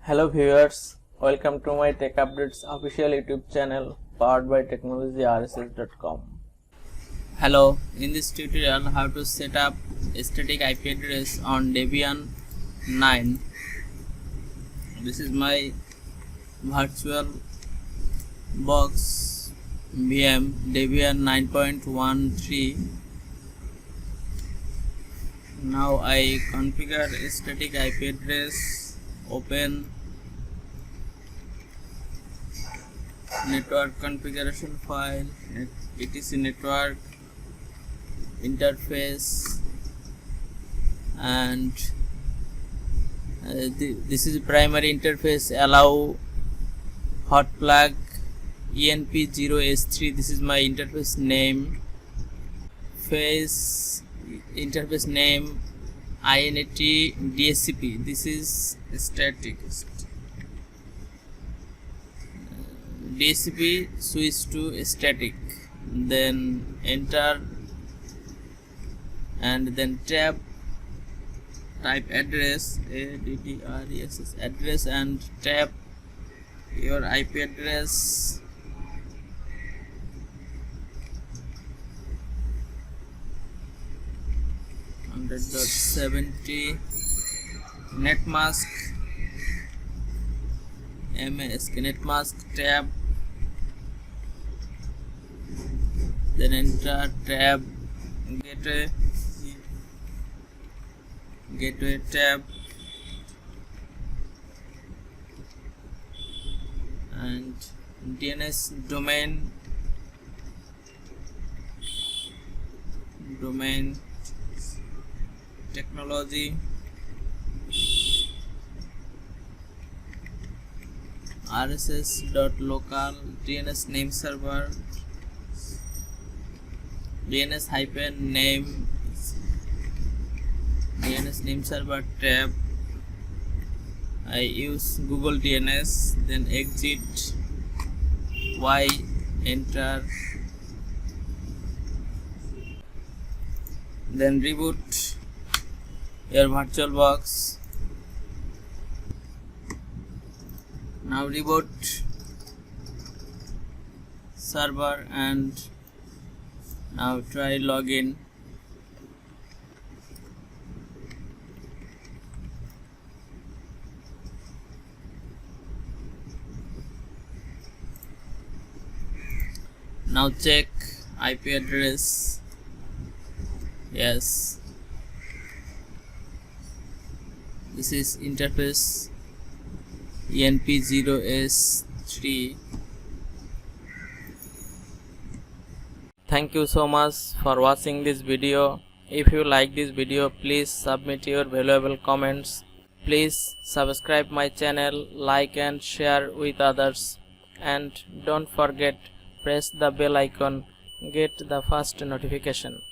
Hello viewers, welcome to my Tech Updates official YouTube channel powered by technologyrss.com. Hello, in this tutorial how to set up a static IP address on Debian 9. This is my virtual box VM Debian 9.13. Now I configure a static IP address, open network configuration file, etc network interface, and this is primary interface. Allow hot plug enp0s3. this is my interface name. Face interface name int DSCP. this is static. DSCP switch to static, then enter and then tab type address address and tab your IP address. .70 netmask netmask tab, then enter tab gateway tab, and DNS domain technology, rss.local DNS name server, DNS name DNS name server tab. I use Google DNS, then exit Y, enter, then reboot your virtual box. Now reboot server and now try login. Now check IP address. Yes, this is interface enp0s3. Thank you so much for watching this video. If you like this video, please submit your valuable comments. Please subscribe my channel, like and share with others, and don't forget press the bell icon, get the first notification.